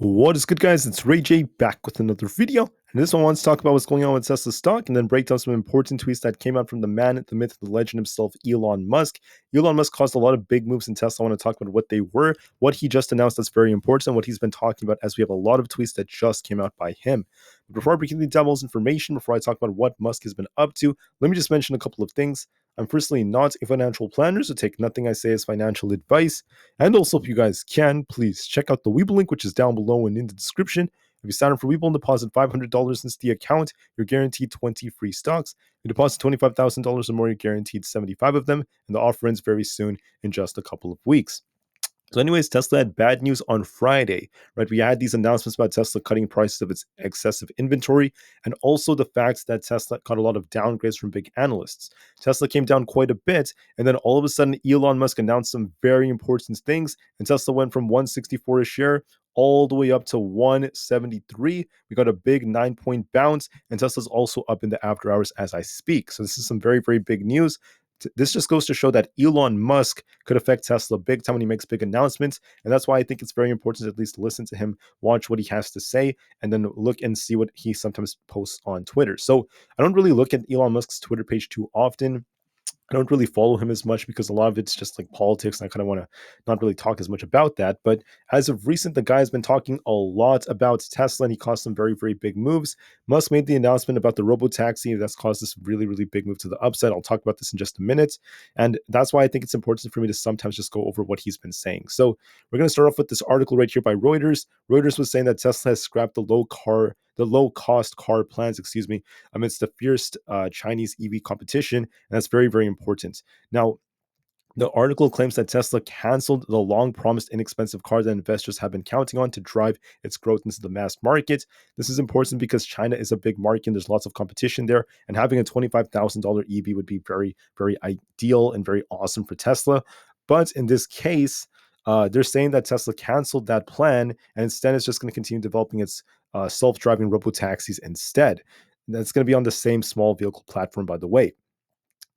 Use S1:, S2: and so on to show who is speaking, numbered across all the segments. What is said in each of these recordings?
S1: What is good, guys? It's Ray J back with another video. And this one wants to talk about what's going on with Tesla stock and then break down some important tweets that came out from the man, the myth, the legend himself, Elon Musk. Elon Musk caused a lot of big moves in Tesla. I want to talk about what they were, what he just announced that's very important, and what he's been talking about, as we have a lot of tweets that just came out by him. But before I begin the devil's information, before I talk about what Musk has been up to, let me just mention a couple of things. I'm personally not a financial planner, so take nothing I say as financial advice. And also, if you guys can, please check out the Webull link, which is down below and in the description. If you sign up for Webull and deposit $500 into the account, you're guaranteed 20 free stocks. If you deposit $25,000 or more, you're guaranteed 75 of them, and the offer ends very soon in just a couple of weeks. So anyways, Tesla had bad news on Friday, right? We had these announcements about Tesla cutting prices of its excessive inventory, and also the fact that Tesla got a lot of downgrades from big analysts. Tesla came down quite a bit, and then all of a sudden, Elon Musk announced some very important things, and Tesla went from 164 a share all the way up to 173. We got a big 9-point bounce, and Tesla's also up in the after hours as I speak. So this is some very, very big news. This just goes to show that Elon Musk could affect Tesla big time when he makes big announcements. And that's why I think it's very important to at least listen to him, watch what he has to say, and then look and see what he sometimes posts on Twitter. So I don't really look at Elon Musk's Twitter page too often. I don't really follow him as much because a lot of it's just like politics, and I kind of want to not really talk as much about that. But as of recent, the guy has been talking a lot about Tesla, and he caused some very, very big moves. Musk made the announcement about the Robotaxi that's caused this really, really big move to the upside. I'll talk about this in just a minute. And that's why I think it's important for me to sometimes just go over what he's been saying. So we're going to start off with this article right here by Reuters. Reuters was saying that Tesla has scrapped the low-cost car plans, amidst the fierce Chinese EV competition, and that's very, very important. Now, the article claims that Tesla canceled the long-promised inexpensive car that investors have been counting on to drive its growth into the mass market. This is important because China is a big market and there's lots of competition there, and having a $25,000 EV would be very, very ideal and very awesome for Tesla. But in this case, they're saying that Tesla canceled that plan and instead it's just going to continue developing its self-driving robotaxis instead. That's going to be on the same small vehicle platform, by the way.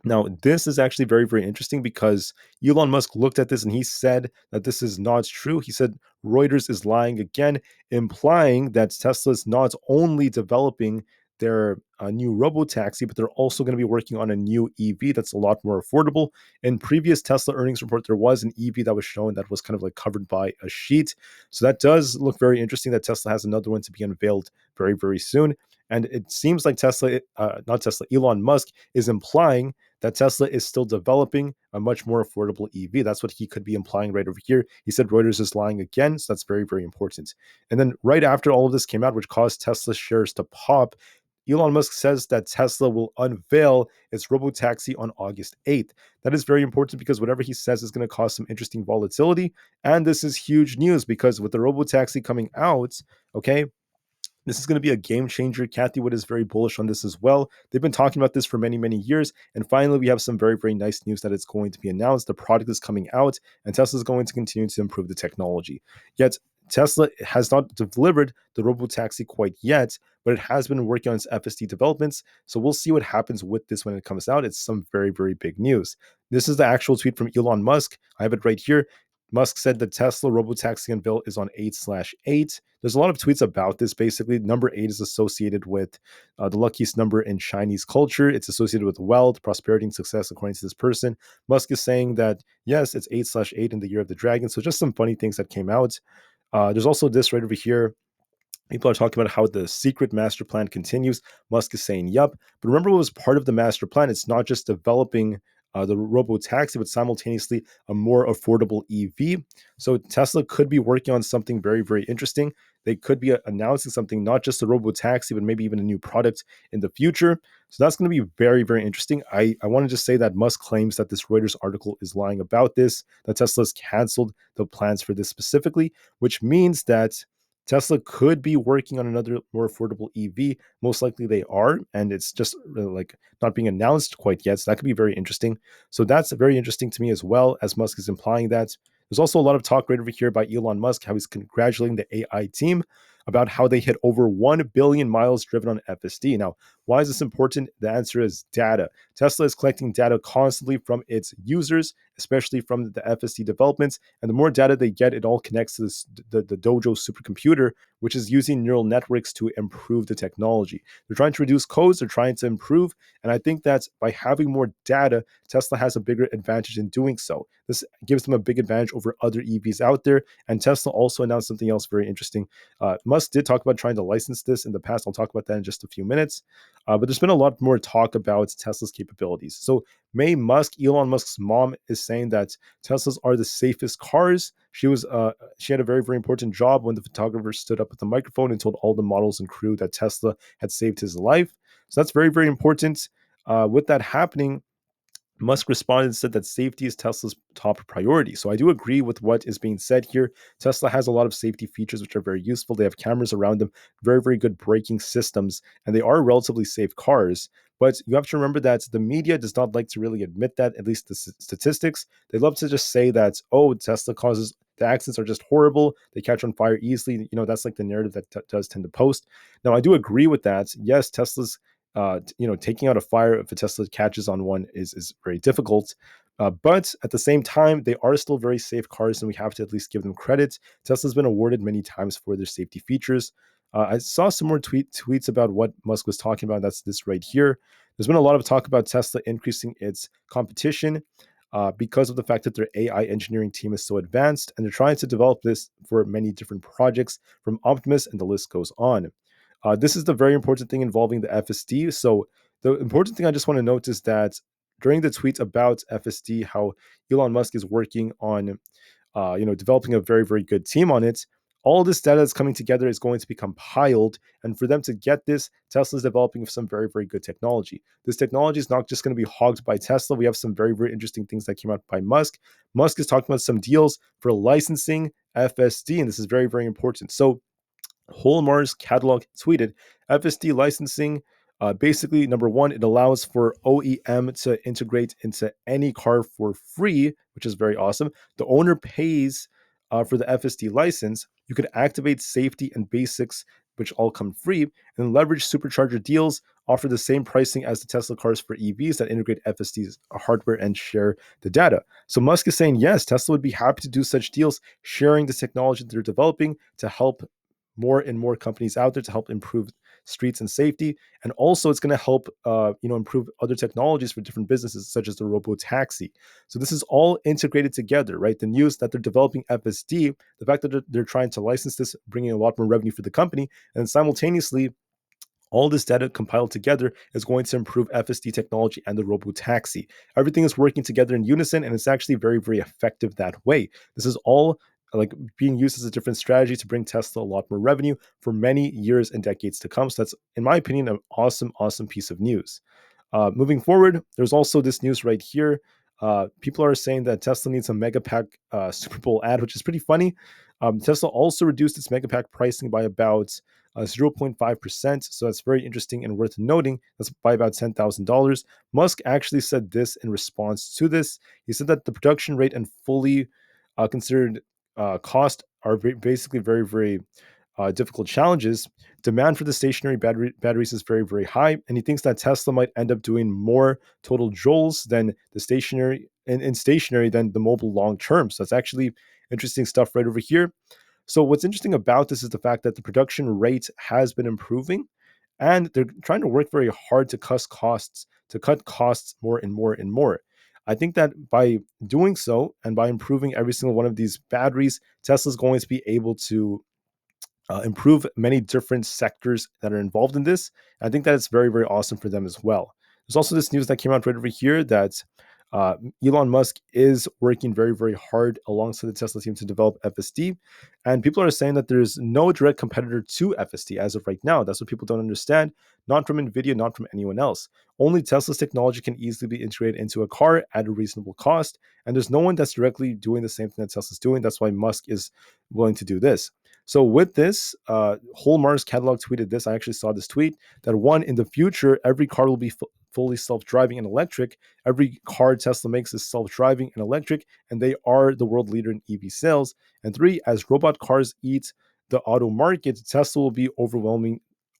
S1: Now, this is actually very, very interesting because Elon Musk looked at this and he said that this is not true. He said Reuters is lying again, implying that Tesla is not only developing their new Robotaxi, but they're also going to be working on a new EV that's a lot more affordable. In previous Tesla earnings report, there was an EV that was shown that was kind of like covered by a sheet. So that does look very interesting that Tesla has another one to be unveiled very, very soon. And it seems like Elon Musk is implying that Tesla is still developing a much more affordable EV. That's what he could be implying right over here. He said Reuters is lying again, so that's very, very important. And then right after all of this came out, which caused Tesla shares to pop, Elon Musk says that Tesla will unveil its Robotaxi on August 8th. That is very important because whatever he says is going to cause some interesting volatility. And this is huge news because with the Robotaxi coming out, okay, this is going to be a game changer. Kathy Wood is very bullish on this as well. They've been talking about this for many, many years. And finally, we have some very, very nice news that it's going to be announced. The product is coming out and Tesla is going to continue to improve the technology. Yet, Tesla has not delivered the Robotaxi quite yet, but it has been working on its FSD developments. So we'll see what happens with this when it comes out. It's some very, very big news. This is the actual tweet from Elon Musk. I have it right here. Musk said the Tesla Robotaxi unveil is on 8/8. There's a lot of tweets about this. Basically, number 8 is associated with the luckiest number in Chinese culture. It's associated with wealth, prosperity, and success, according to this person. Musk is saying that, yes, it's 8/8 in the year of the dragon. So just some funny things that came out. There's also this right over here. People are talking about how the secret master plan continues. Musk is saying, yup. But remember what was part of the master plan? It's not just developing the Robotaxi, but simultaneously a more affordable EV. So Tesla could be working on something very, very interesting. They could be announcing something, not just a Robotaxi, but maybe even a new product in the future. So that's going to be very, very interesting. I want to just say that Musk claims that this Reuters article is lying about this, that Tesla has canceled the plans for this specifically, which means that Tesla could be working on another more affordable EV. Most likely they are, and it's just like not being announced quite yet. So that could be very interesting. So that's very interesting to me as well, as Musk is implying that. There's also a lot of talk right over here by Elon Musk, how he's congratulating the AI team about how they hit over 1 billion miles driven on FSD. Now, Why is this important? The answer is data. Tesla is collecting data constantly from its users, especially from the FSD developments. And the more data they get, it all connects to the Dojo supercomputer, which is using neural networks to improve the technology. They're trying to reduce codes, they're trying to improve. And I think that by having more data, Tesla has a bigger advantage in doing so. This gives them a big advantage over other EVs out there. And Tesla also announced something else very interesting. Musk did talk about trying to license this in the past. I'll talk about that in just a few minutes. But there's been a lot more talk about Tesla's capabilities. So Elon Musk's mom, is saying that Teslas are the safest cars. She had a very, very important job when the photographer stood up with the microphone and told all the models and crew that Tesla had saved his life. So that's very, very important. With that happening, Musk responded and said that safety is Tesla's top priority. So I do agree with what is being said here. Tesla has a lot of safety features which are very useful. They have cameras around them, very, very good braking systems, and they are relatively safe cars. But you have to remember that the media does not like to really admit that, at least the statistics. They love to just say that, oh, Tesla causes the accidents are just horrible. They catch on fire easily. That's like the narrative that does tend to post. Now, I do agree with that. Yes, Tesla's taking out a fire if a Tesla catches on one is very difficult. But at the same time, they are still very safe cars, and we have to at least give them credit. Tesla's been awarded many times for their safety features. I saw some more tweets about what Musk was talking about. That's this right here. There's been a lot of talk about Tesla increasing its competition because of the fact that their AI engineering team is so advanced, and they're trying to develop this for many different projects from Optimus, and the list goes on. This is the very important thing involving the FSD. So the important thing I just want to note is that during the tweet about FSD, how Elon Musk is working on, developing a very, very good team on it. All this data that's coming together is going to be compiled, and for them to get this, Tesla is developing some very, very good technology. This technology is not just going to be hogged by Tesla. We have some very, very interesting things that came out by Musk. Musk is talking about some deals for licensing FSD, and this is very, very important. So Holmar's catalog tweeted FSD licensing. Basically, number one, it allows for OEM to integrate into any car for free, which is very awesome. The owner pays for the FSD license. You could activate safety and basics, which all come free, and leverage supercharger deals, offer the same pricing as the Tesla cars for EVs that integrate FSD's hardware and share the data. So Musk is saying, yes, Tesla would be happy to do such deals, sharing the technology that they're developing to help more and more companies out there to help improve streets and safety. And also it's going to help improve other technologies for different businesses, such as the Robotaxi. So this is all integrated together, right? The news that they're developing FSD, the fact that they're trying to license this, bringing a lot more revenue for the company, and simultaneously all this data compiled together is going to improve FSD technology and the Robotaxi. Everything is working together in unison, and it's actually very, very effective that way. This is all like being used as a different strategy to bring Tesla a lot more revenue for many years and decades to come. So that's, in my opinion, an awesome, awesome piece of news. Moving forward, there's also this news right here. People are saying that Tesla needs a mega pack Super Bowl ad, which is pretty funny. Tesla also reduced its mega pack pricing by about 0.5%. So that's very interesting and worth noting. That's by about $10,000. Musk actually said this in response to this. He said that the production rate and fully considered cost are basically very, very difficult challenges. Demand for the stationary batteries is very, very high, and he thinks that Tesla might end up doing more total joules than the stationary in stationary than the mobile long term. So that's actually interesting stuff right over here. So what's interesting about this is the fact that the production rate has been improving, and they're trying to work very hard to cut costs more and more and more. I think that by doing so and by improving every single one of these batteries, Tesla's going to be able to improve many different sectors that are involved in this. I think that it's very, very awesome for them as well. There's also this news that came out right over here that Elon Musk is working very, very hard alongside the Tesla team to develop FSD. And people are saying that there's no direct competitor to FSD as of right now. That's what people don't understand. Not from NVIDIA, not from anyone else. Only Tesla's technology can easily be integrated into a car at a reasonable cost. And there's no one that's directly doing the same thing that Tesla's doing. That's why Musk is willing to do this. So with this, Holmar's catalog tweeted this. I actually saw this tweet that one, in the future, every car will be fully self-driving and electric. Every car Tesla makes is self-driving and electric, and they are the world leader in EV sales. And three, as robot cars eat the auto market, Tesla will be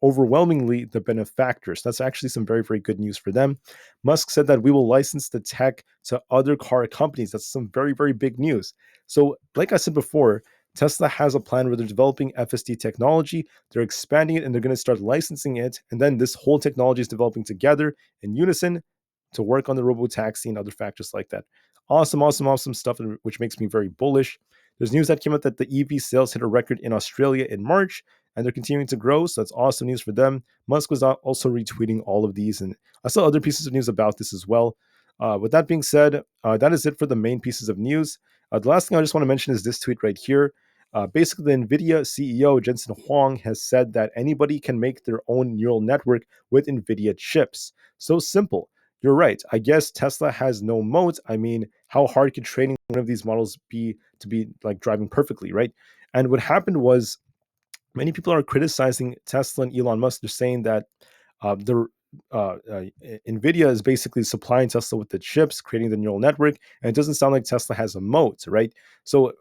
S1: overwhelmingly the benefactors. That's actually some very, very good news for them. Musk said that we will license the tech to other car companies. That's some very, very big news. So, like I said before, Tesla has a plan where they're developing FSD technology, they're expanding it, and they're going to start licensing it. And then this whole technology is developing together in unison to work on the Robotaxi and other factors like that. Awesome, awesome, awesome stuff, which makes me very bullish. There's news that came out that the EV sales hit a record in Australia in March, and they're continuing to grow. So that's awesome news for them. Musk was also retweeting all of these, and I saw other pieces of news about this as well. With that being said, that is it for the main pieces of news. The last thing I just want to mention is this tweet right here. Basically, the NVIDIA CEO, Jensen Huang, has said that anybody can make their own neural network with NVIDIA chips. So simple. You're right. I guess Tesla has no moat. I mean, how hard could training one of these models be to be like driving perfectly, right? And what happened was many people are criticizing Tesla and Elon Musk. They're saying that the NVIDIA is basically supplying Tesla with the chips, creating the neural network, and it doesn't sound like Tesla has a moat, right? So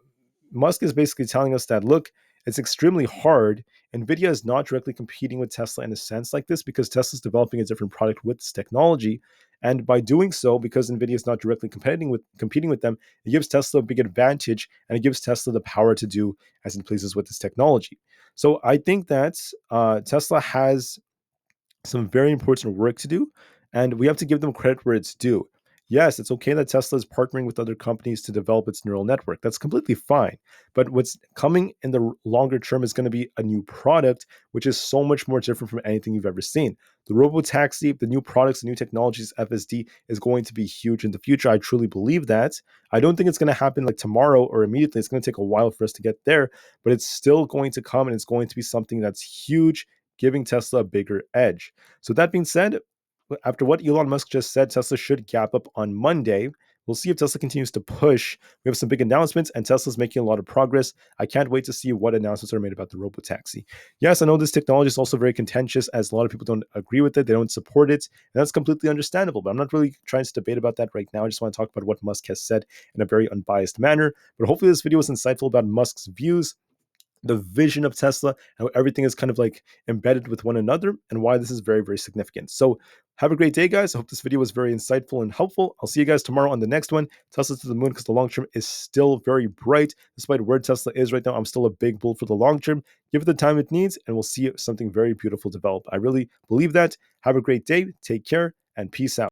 S1: Musk is basically telling us that, look, it's extremely hard. NVIDIA is not directly competing with Tesla in a sense like this because Tesla's developing a different product with this technology. And by doing so, because NVIDIA is not directly competing with them, it gives Tesla a big advantage and it gives Tesla the power to do as it pleases with this technology. So I think that Tesla has some very important work to do, and we have to give them credit where it's due. Yes, it's okay that Tesla is partnering with other companies to develop its neural network. That's completely fine. But what's coming in the longer term is going to be a new product, which is so much more different from anything you've ever seen. The Robotaxi, the new products, the new technologies, FSD is going to be huge in the future. I truly believe that. I don't think it's going to happen like tomorrow or immediately. It's going to take a while for us to get there, but it's still going to come and it's going to be something that's huge, giving Tesla a bigger edge. So that being said, after what Elon Musk just said, Tesla should gap up on Monday. We'll see if Tesla continues to push. We have some big announcements, and Tesla's making a lot of progress. I can't wait to see what announcements are made about the Robotaxi. Yes, I know this technology is also very contentious, as a lot of people don't agree with it. They don't support it, and that's completely understandable. But I'm not really trying to debate about that right now. I just want to talk about what Musk has said in a very unbiased manner. But hopefully, this video was insightful about Musk's views, the vision of Tesla, how everything is kind of like embedded with one another, and why this is very, very significant. So, have a great day, guys. I hope this video was very insightful and helpful. I'll see you guys tomorrow on the next one. Tesla to the moon, because the long term is still very bright. Despite where Tesla is right now, I'm still a big bull for the long term. Give it the time it needs, and we'll see something very beautiful develop. I really believe that. Have a great day. Take care, and peace out.